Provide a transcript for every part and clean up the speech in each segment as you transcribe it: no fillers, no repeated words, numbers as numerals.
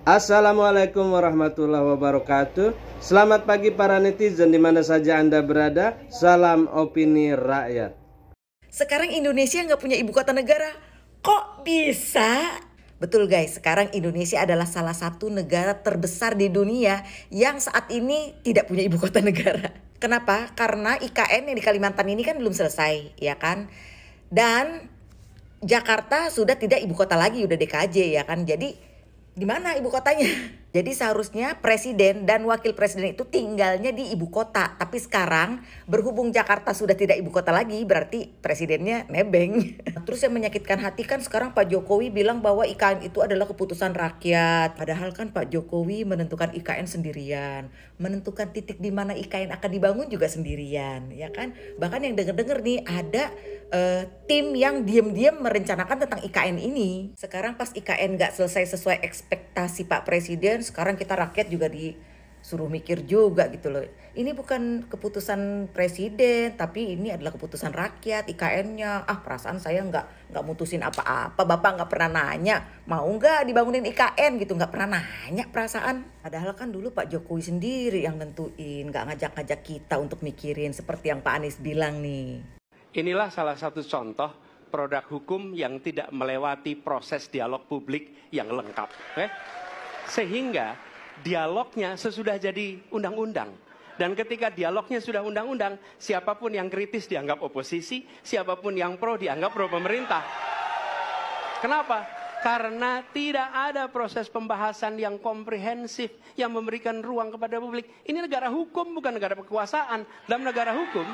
Assalamualaikum warahmatullahi wabarakatuh. Selamat pagi para netizen di mana saja Anda berada. Salam opini rakyat. Sekarang Indonesia nggak punya ibu kota negara. Kok bisa? Betul guys, sekarang Indonesia adalah salah satu negara terbesar di dunia yang saat ini tidak punya ibu kota negara. Kenapa? Karena IKN yang di Kalimantan ini kan belum selesai, ya kan? Dan Jakarta sudah tidak ibu kota lagi, udah DKJ, ya kan? Jadi di mana ibu kotanya? Jadi seharusnya presiden dan wakil presiden itu tinggalnya di ibu kota. Tapi sekarang berhubung Jakarta sudah tidak ibu kota lagi, berarti presidennya nebeng. Terus yang menyakitkan hati kan sekarang Pak Jokowi bilang bahwa IKN itu adalah keputusan rakyat. Padahal kan Pak Jokowi menentukan IKN sendirian. Menentukan titik di mana IKN akan dibangun juga sendirian, ya kan? Bahkan yang denger-denger nih ada tim yang diam-diam merencanakan tentang IKN ini. Sekarang pas IKN gak selesai sesuai ekspektasi Pak Presiden, sekarang kita rakyat juga disuruh mikir juga gitu loh. Ini bukan keputusan presiden, tapi ini adalah keputusan rakyat IKN-nya. Perasaan saya nggak mutusin apa-apa. Bapak nggak pernah nanya, mau nggak dibangunin IKN gitu. Nggak pernah nanya perasaan. Padahal kan dulu Pak Jokowi sendiri yang nentuin, nggak ngajak-ngajak kita untuk mikirin seperti yang Pak Anies bilang nih. Inilah salah satu contoh produk hukum yang tidak melewati proses dialog publik yang lengkap. Sehingga dialognya sesudah jadi undang-undang. Dan ketika dialognya sudah undang-undang, siapapun yang kritis dianggap oposisi, siapapun yang pro dianggap pro pemerintah. Kenapa? Karena tidak ada proses pembahasan yang komprehensif yang memberikan ruang kepada publik. Ini negara hukum, bukan negara kekuasaan. Dalam negara hukum,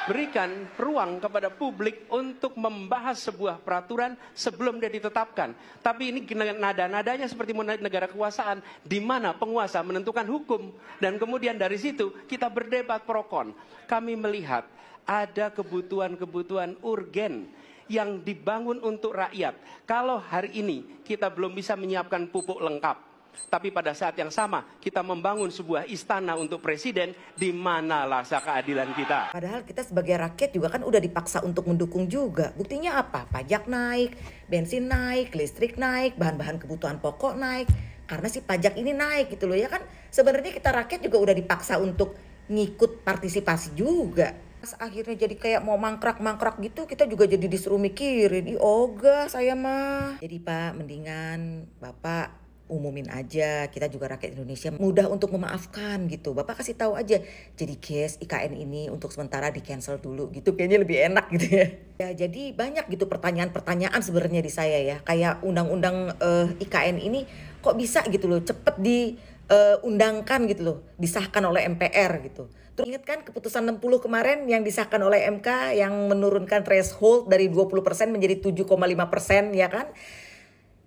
berikan ruang kepada publik untuk membahas sebuah peraturan sebelum dia ditetapkan. Tapi ini nada-nadanya seperti negara kekuasaan, di mana penguasa menentukan hukum. Dan kemudian dari situ kita berdebat pro kon. Kami melihat ada kebutuhan-kebutuhan urgen yang dibangun untuk rakyat. Kalau hari ini kita belum bisa menyiapkan pupuk lengkap, tapi pada saat yang sama kita membangun sebuah istana untuk presiden, di mana rasa keadilan kita? Padahal kita sebagai rakyat juga kan udah dipaksa untuk mendukung juga. Buktinya apa? Pajak naik, bensin naik, listrik naik, bahan-bahan kebutuhan pokok naik. Karena si pajak ini naik gitu loh ya kan. Sebenarnya kita rakyat juga udah dipaksa untuk ngikut partisipasi juga. Pas akhirnya jadi kayak mau mangkrak-mangkrak gitu, kita juga jadi disuruh mikirin. Ogah saya mah. Jadi Pak, mendingan Bapak umumin aja, kita juga rakyat Indonesia mudah untuk memaafkan gitu. Bapak kasih tahu aja, jadi guys IKN ini untuk sementara di cancel dulu gitu, kayaknya lebih enak gitu ya. Ya jadi banyak gitu pertanyaan-pertanyaan sebenarnya di saya ya. Kayak undang-undang IKN ini kok bisa gitu loh, cepet diundangkan gitu loh, disahkan oleh MPR gitu. Terus ingat kan keputusan 60 kemarin yang disahkan oleh MK yang menurunkan threshold dari 20% menjadi 7,5% ya kan.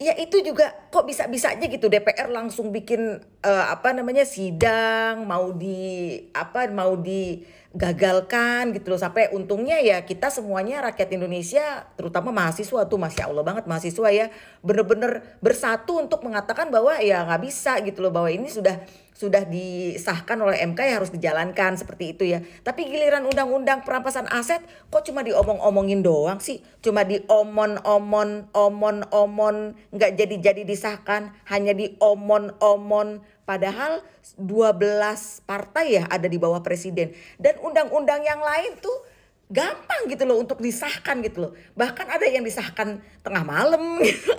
Ya itu juga kok bisa-bisanya gitu DPR langsung bikin sidang mau digagalkan gitu loh, sampai untungnya ya kita semuanya rakyat Indonesia terutama mahasiswa tuh, Masya Allah banget mahasiswa ya, bener-bener bersatu untuk mengatakan bahwa ya nggak bisa gitu loh, bahwa ini sudah disahkan oleh MK ya harus dijalankan seperti itu ya. Tapi giliran undang-undang perampasan aset kok cuma diomong-omongin doang sih, cuma diomon-omon, nggak jadi disahkan, hanya diomon-omon. Padahal 12 partai ya ada di bawah presiden, dan undang-undang yang lain tuh gampang gitu loh untuk disahkan gitu loh. Bahkan ada yang disahkan tengah malam gitu.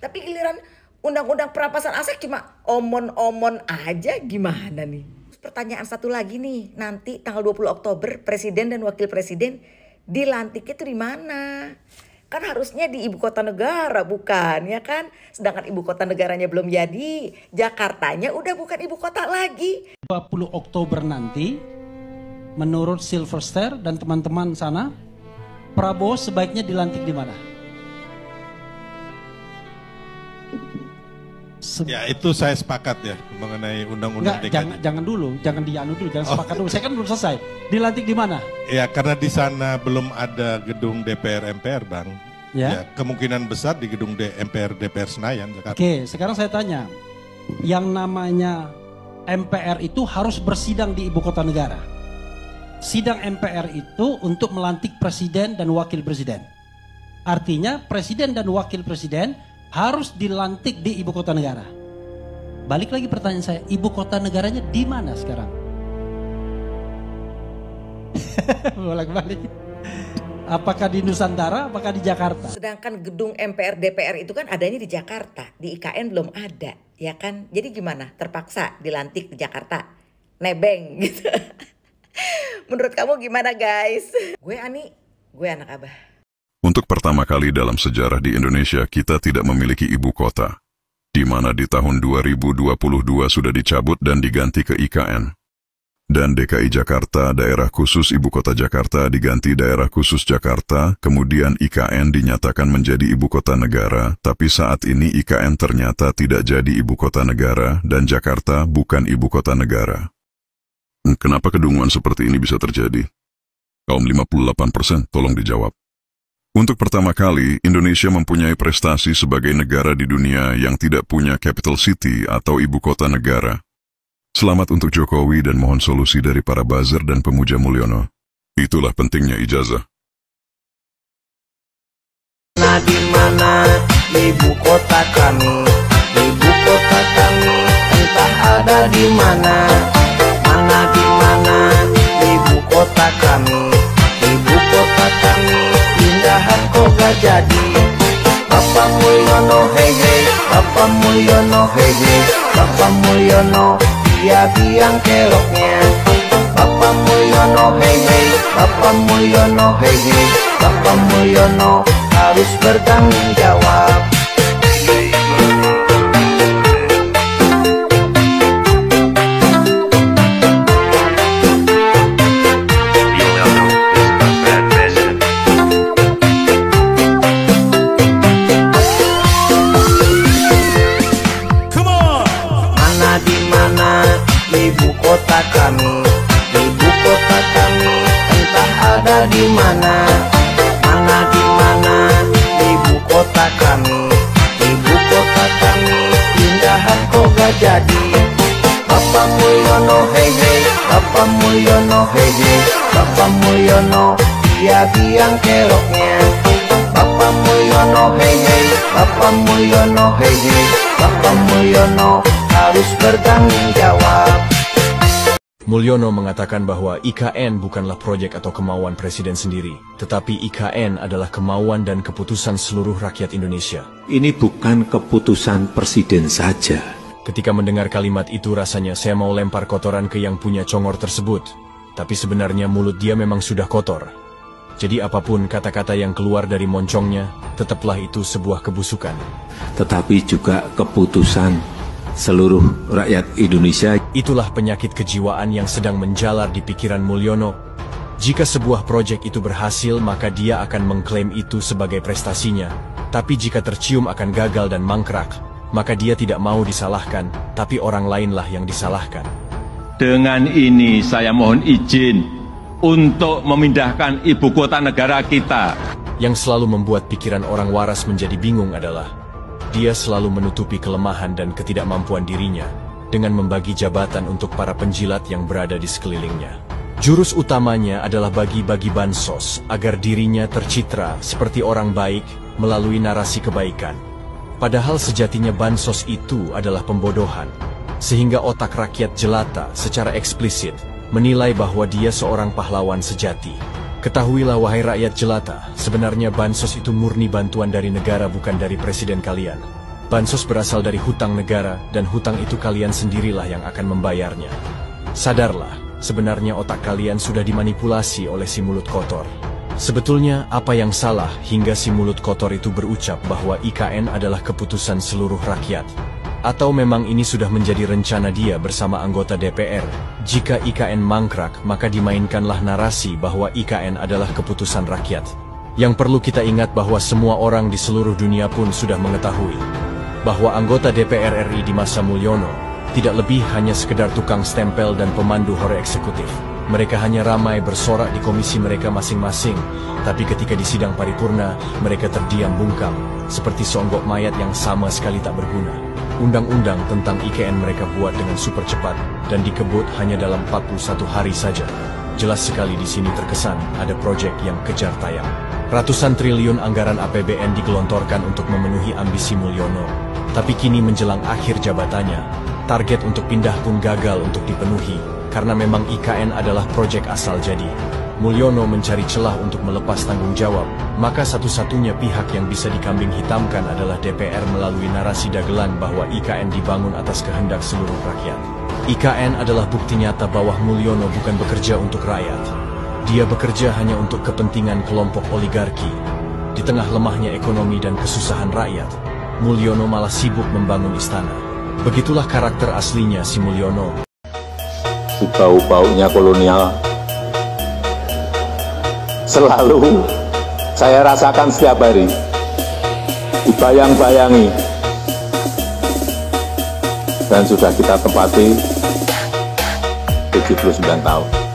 Tapi giliran undang-undang perampasan aset cuma omon-omon aja, gimana nih? Pertanyaan satu lagi nih, nanti tanggal 20 Oktober presiden dan wakil presiden dilantiknya itu di mana? Kan harusnya di ibu kota negara bukan ya kan? Sedangkan ibu kota negaranya belum jadi, Jakartanya udah bukan ibu kota lagi. 20 Oktober nanti menurut Silverster dan teman-teman sana, Prabowo sebaiknya dilantik di mana? Ya itu saya sepakat ya mengenai undang-undang DKJ. Jangan dulu, jangan dianu dulu, jangan sepakat dulu. Saya kan belum selesai. Dilantik di mana? Ya karena di sana belum ada gedung DPR MPR Bang. Ya kemungkinan besar di gedung MPR DPR Senayan. Oke, sekarang saya tanya, yang namanya MPR itu harus bersidang di ibu kota negara. Sidang MPR itu untuk melantik presiden dan wakil presiden. Artinya presiden dan wakil presiden harus dilantik di ibu kota negara. balik lagi pertanyaan saya, ibu kota negaranya di mana sekarang? Bolak-balik. Apakah di Nusantara, apakah di Jakarta? Sedangkan gedung MPR DPR itu kan adanya di Jakarta, di IKN belum ada, ya kan? Jadi gimana? Terpaksa dilantik di Jakarta, nebeng gitu. Menurut kamu gimana guys? Gue Ani, gue anak Abah. Untuk pertama kali dalam sejarah di Indonesia kita tidak memiliki ibu kota, di mana di tahun 2022 sudah dicabut dan diganti ke IKN. Dan DKI Jakarta, daerah khusus ibu kota Jakarta diganti daerah khusus Jakarta, kemudian IKN dinyatakan menjadi ibu kota negara, tapi saat ini IKN ternyata tidak jadi ibu kota negara dan Jakarta bukan ibu kota negara. Kenapa kedunguan seperti ini bisa terjadi? Kaum 58%, tolong dijawab. Untuk pertama kali, Indonesia mempunyai prestasi sebagai negara di dunia yang tidak punya capital city atau ibu kota negara. Selamat untuk Jokowi dan mohon solusi dari para buzzer dan pemuja Mulyono. Itulah pentingnya ijazah. Nah, di mana ibu kota kami? Ibu kota kami entah ada di mana. Mana di mana ibu kota kami? Ibu kota kami pindahan kok gak jadi. Bapak Mulyono hei hei, Bapak Mulyono hei hei, Bapak Mulyono dia biang keroknya. Bapak Mulyono hei hei, Bapak Mulyono hei hei, Bapak Mulyono harus bertanggung jawab. Ibu kota kami, ibu kota kami entah ada di mana. Mana di mana ibu kota kami? Ibu kota kami pindahan kok gak jadi. Bapak Mulyono hei hei, Bapak Mulyono hei hei, Bapak Mulyono dia biang keroknya. Bapak Mulyono hei hei, Bapak Mulyono hei hei, Bapak Mulyono harus bertanggung jawab. Mulyono mengatakan bahwa IKN bukanlah proyek atau kemauan presiden sendiri, tetapi IKN adalah kemauan dan keputusan seluruh rakyat Indonesia. Ini bukan keputusan presiden saja. Ketika mendengar kalimat itu rasanya saya mau lempar kotoran ke yang punya congor tersebut. Tapi sebenarnya mulut dia memang sudah kotor. Jadi apapun kata-kata yang keluar dari moncongnya, tetaplah itu sebuah kebusukan. Tetapi juga keputusan seluruh rakyat Indonesia. Itulah penyakit kejiwaan yang sedang menjalar di pikiran Mulyono. Jika sebuah proyek itu berhasil, maka dia akan mengklaim itu sebagai prestasinya. Tapi jika tercium akan gagal dan mangkrak, maka dia tidak mau disalahkan, tapi orang lainlah yang disalahkan. Dengan ini saya mohon izin untuk memindahkan ibu kota negara kita. Yang selalu membuat pikiran orang waras menjadi bingung adalah dia selalu menutupi kelemahan dan ketidakmampuan dirinya dengan membagi jabatan untuk para penjilat yang berada di sekelilingnya. Jurus utamanya adalah bagi-bagi bansos agar dirinya tercitra seperti orang baik melalui narasi kebaikan. Padahal sejatinya bansos itu adalah pembodohan, sehingga otak rakyat jelata secara eksplisit menilai bahwa dia seorang pahlawan sejati. Ketahuilah wahai rakyat jelata, sebenarnya bansos itu murni bantuan dari negara bukan dari presiden kalian. Bansos berasal dari hutang negara dan hutang itu kalian sendirilah yang akan membayarnya. Sadarlah, sebenarnya otak kalian sudah dimanipulasi oleh si mulut kotor. Sebetulnya apa yang salah hingga si mulut kotor itu berucap bahwa IKN adalah keputusan seluruh rakyat? Atau memang ini sudah menjadi rencana dia bersama anggota DPR? Jika IKN mangkrak, maka dimainkanlah narasi bahwa IKN adalah keputusan rakyat. Yang perlu kita ingat bahwa semua orang di seluruh dunia pun sudah mengetahui bahwa anggota DPR RI di masa Mulyono tidak lebih hanya sekedar tukang stempel dan pemandu hore eksekutif. Mereka hanya ramai bersorak di komisi mereka masing-masing, tapi ketika di sidang paripurna, mereka terdiam bungkam, seperti seonggok mayat yang sama sekali tak berguna. Undang-undang tentang IKN mereka buat dengan super cepat dan dikebut hanya dalam 41 hari saja. Jelas sekali di sini terkesan ada proyek yang kejar tayang. Ratusan triliun anggaran APBN digelontorkan untuk memenuhi ambisi Mulyono. Tapi kini menjelang akhir jabatannya, target untuk pindah pun gagal untuk dipenuhi, karena memang IKN adalah proyek asal jadi. Mulyono mencari celah untuk melepas tanggung jawab, maka satu-satunya pihak yang bisa dikambing hitamkan adalah DPR melalui narasi dagelan bahwa IKN dibangun atas kehendak seluruh rakyat. IKN adalah bukti nyata bahwa Mulyono bukan bekerja untuk rakyat. Dia bekerja hanya untuk kepentingan kelompok oligarki. Di tengah lemahnya ekonomi dan kesusahan rakyat, Mulyono malah sibuk membangun istana. Begitulah karakter aslinya si Mulyono. Bau-baunya kolonial selalu saya rasakan setiap hari, dibayang-bayangi, dan sudah kita tempati 79 tahun.